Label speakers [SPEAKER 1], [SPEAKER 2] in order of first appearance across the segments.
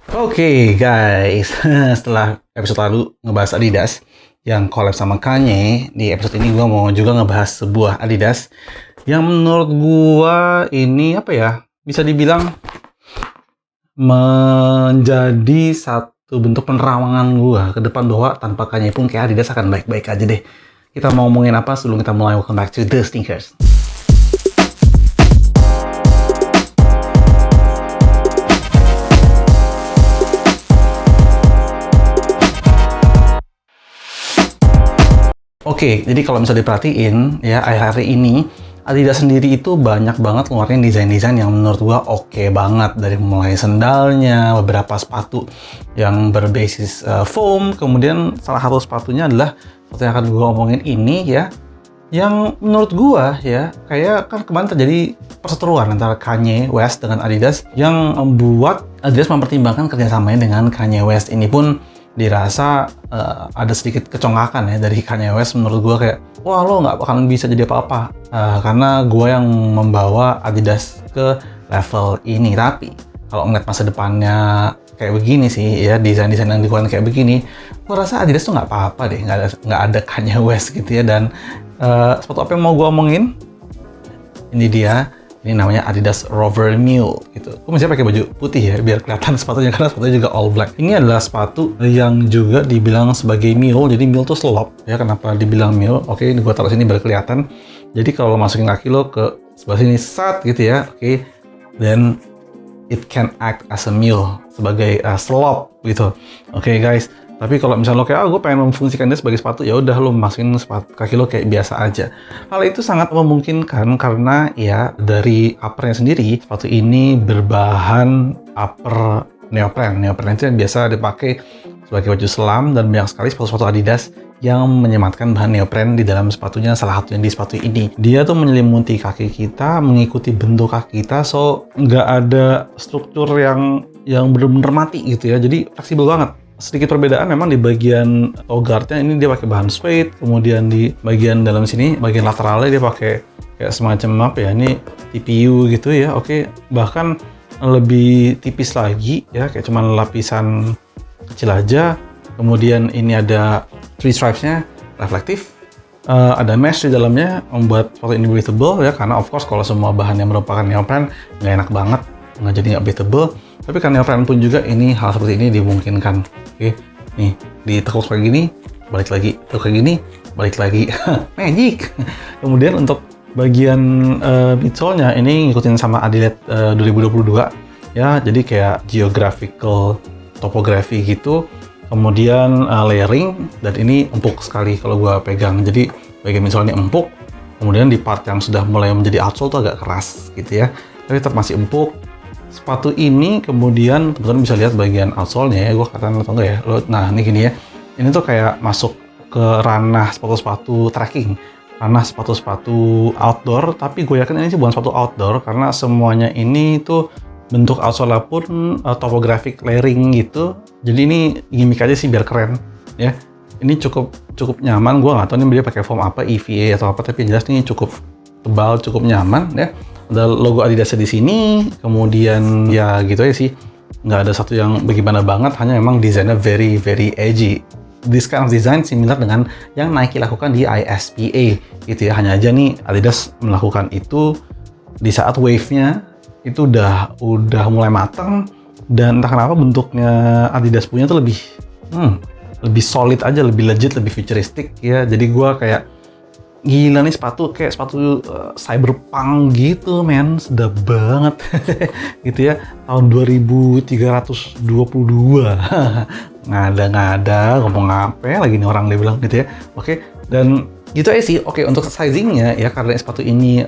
[SPEAKER 1] Oke guys, setelah episode lalu ngebahas Adidas yang collab sama Kanye, di episode ini gue mau juga ngebahas sebuah Adidas yang menurut gue ini apa ya, bisa dibilang menjadi satu bentuk penerawangan gue ke depan bahwa tanpa Kanye pun kayak Adidas akan baik-baik aja deh. Kita mau ngomongin apa sebelum kita mulai? Welcome back to The Sneakers. Oke, jadi kalau misalnya diperhatiin ya akhir-akhir ini Adidas sendiri itu banyak banget ngeluarin desain-desain yang menurut gua oke banget, dari mulai sendalnya, beberapa sepatu yang berbasis foam, kemudian salah satu sepatunya adalah sepatu yang akan gua omongin ini ya, yang menurut gua ya kayak kan kemarin terjadi perseteruan antara Kanye West dengan Adidas yang membuat Adidas mempertimbangkan kerjasamanya dengan Kanye West. Ini pun dirasa ada sedikit kecongkakan ya dari Kanye West. Menurut gue kayak, wah lo nggak bakalan bisa jadi apa-apa karena gue yang membawa Adidas ke level ini. Tapi kalau ngeliat masa depannya kayak begini sih ya, desain-desain yang dikeluarkan kayak begini, gue rasa Adidas tuh nggak apa-apa deh, nggak ada Kanye West gitu ya. Dan sepatu apa yang mau gue omongin? Ini dia. Ini namanya Adidas Rover Mule gitu. Gue mesti pakai baju putih ya biar kelihatan sepatunya, karena sepatunya juga all black. Ini adalah sepatu yang juga dibilang sebagai mule. Jadi mule tuh slop ya. Kenapa dibilang mule? Oke, ini gue taruh sini biar kelihatan. Jadi kalau masukin kaki lo ke sebelah sini sat gitu ya. Oke. Then it can act as a mule, sebagai slop gitu. Oke guys. Tapi kalau misalnya lo kayak, gue pengen memfungsikan dia sebagai sepatu, ya udah lo masukin sepatu kaki lo kayak biasa aja. Hal itu sangat memungkinkan karena ya dari uppernya sendiri, sepatu ini berbahan upper neopren. Neopren itu yang biasa dipakai sebagai baju selam, dan banyak sekali sepatu-sepatu Adidas yang menyematkan bahan neopren di dalam sepatunya. Salah satunya di sepatu ini. Dia tuh menyelimuti kaki kita, mengikuti bentuk kaki kita, so nggak ada struktur yang benar-benar mati gitu ya. Jadi fleksibel banget. Sedikit perbedaan memang di bagian toe guardnya, ini dia pakai bahan suede, kemudian di bagian dalam sini, bagian lateralnya dia pakai kayak semacam apa ya, ini TPU gitu ya. Oke, bahkan lebih tipis lagi ya, kayak cuman lapisan kecil aja. Kemudian ini ada three stripes-nya, reflektif. Ada mesh di dalamnya, membuat sepatu ini breathable ya, karena of course kalau semua bahan yang merupakan neopren nggak enak banget, nggak jadi nggak breathable. Tapi karena neopren pun juga ini hal seperti ini dimungkinkan. Oke, nih ditekuk kayak gini, balik lagi, tekuk kayak gini, balik lagi, magic. Kemudian untuk bagian midsole-nya ini ngikutin sama Adilette 2022 ya, jadi kayak geographical topography gitu. Kemudian layering, dan ini empuk sekali kalau gua pegang. Jadi bagian midsole ini empuk, kemudian di part yang sudah mulai menjadi outsole tuh agak keras gitu ya, tapi tetap masih empuk. Sepatu ini kemudian teman-teman bisa lihat bagian outsole-nya ya, gue katakan atau enggak ya, nah ini gini ya, ini tuh kayak masuk ke ranah sepatu-sepatu trekking, ranah sepatu-sepatu outdoor. Tapi gue yakin ini sih bukan sepatu outdoor, karena semuanya ini tuh bentuk outsole pun topographic layering gitu. Jadi ini gimmick aja sih biar keren ya. Ini cukup nyaman. Gue nggak tahu ini dia pakai foam apa, EVA atau apa, tapi jelas ini cukup tebal, cukup nyaman ya. Ada logo Adidas di sini, kemudian ya gitu aja sih, nggak ada satu yang bagaimana banget, hanya memang desainnya very edgy. This kind of design similar dengan yang Nike lakukan di ISPA gitu ya. Hanya aja nih Adidas melakukan itu di saat wave-nya itu udah mulai matang, dan entah kenapa bentuknya Adidas punya tuh lebih solid aja, lebih legit, lebih futuristik ya. Jadi gua kayak, gila nih sepatu kayak sepatu cyberpunk gitu men, sedap banget gitu ya, tahun 2322 ngada-ngada ngomong apa lagi nih orang, dia bilang gitu ya. Oke, dan gitu aja sih. Oke, untuk sizingnya ya, karena sepatu ini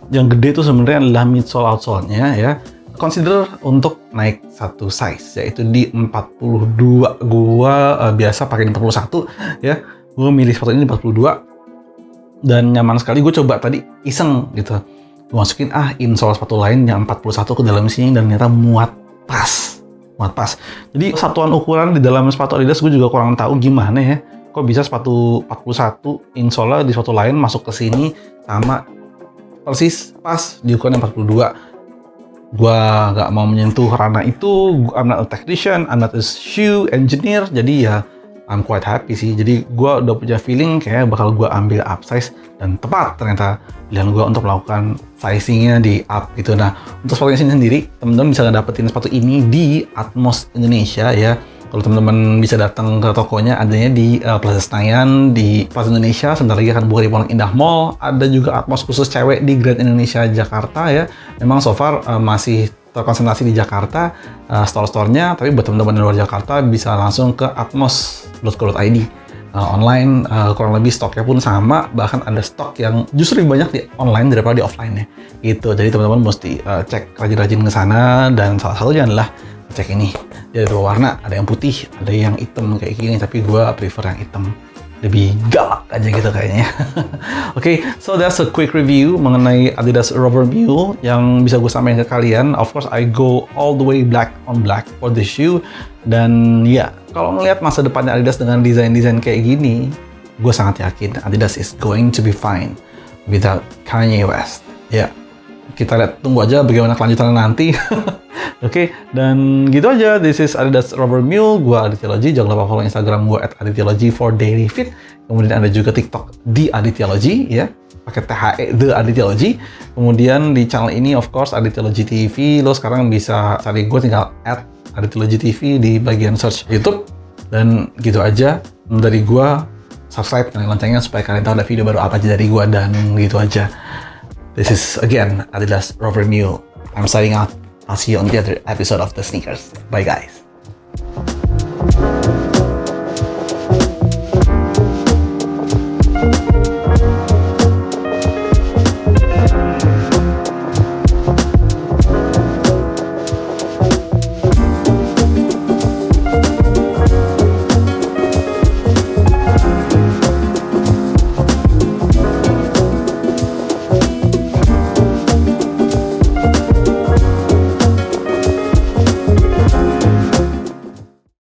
[SPEAKER 1] yang gede tuh sebenarnya adalah midsole outsole-nya ya, consider untuk naik satu size, yaitu di 42. Gua biasa pakai 41 ya, gua milih sepatu ini 42 dan nyaman sekali. Gue coba tadi iseng gitu, gue masukin insole sepatu lain yang 41 ke dalam sini, dan ternyata muat pas. Jadi satuan ukuran di dalam sepatu Adidas gue juga kurang tahu gimana ya, kok bisa sepatu 41 insole di sepatu lain masuk ke sini sama persis pas di ukuran yang 42. Gua nggak mau menyentuh ranah itu. I'm not a technician, I'm not a shoe engineer, jadi ya I'm quite happy sih. Jadi gua udah punya feeling kayak bakal gua ambil upsize, dan tepat ternyata pilihan gua untuk melakukan sizingnya di up gitu. Nah, untuk sepatu ini sendiri, teman-teman bisa dapetin sepatu ini di Atmos Indonesia ya. Kalau teman-teman bisa datang ke tokonya, adanya di Plaza Senayan, di Plaza Indonesia, sebentar lagi akan buka di Pondok Indah Mall. Ada juga Atmos khusus cewek di Grand Indonesia Jakarta ya. Memang so far masih terkonsentrasi di Jakarta store-store-nya, tapi buat teman-teman di luar Jakarta bisa langsung ke atmos.co.id. Online kurang lebih stoknya pun sama, bahkan ada stok yang justru lebih banyak di online daripada di offline-nya gitu. Jadi teman-teman mesti cek rajin-rajin ke sana, dan salah satunya adalah cek ini. Dia ada dua warna, ada yang putih, ada yang hitam kayak gini, tapi gue prefer yang hitam. Lebih galak aja gitu kayaknya. Oke, so that's a quick review mengenai Adidas Rubber Mule yang bisa gue sampaikan ke kalian. Of course, I go all the way black on black for the shoe. Dan ya, kalau ngelihat masa depannya Adidas dengan desain-desain kayak gini, gue sangat yakin Adidas is going to be fine without Kanye West. Ya, kita lihat, tunggu aja bagaimana kelanjutannya nanti. Oke, dan gitu aja. This is Adidas Rubber Mule. Gua Aditya Jangan lupa follow Instagram gua @aditya for daily fit. Kemudian ada juga TikTok di Aditya ya. Pakai THE The Aditya. Kemudian di channel ini of course Aditya TV. Lo sekarang bisa cari gua tinggal @aditya TV di bagian search YouTube. Dan gitu aja dari gua. Subscribe, nyalain loncengnya supaya kalian tahu ada video baru apa aja dari gua, dan gitu aja. This is again Adidas Rubber Mule. I'm signing out. I'll see you on the other episode of The Sneakers. Bye, guys.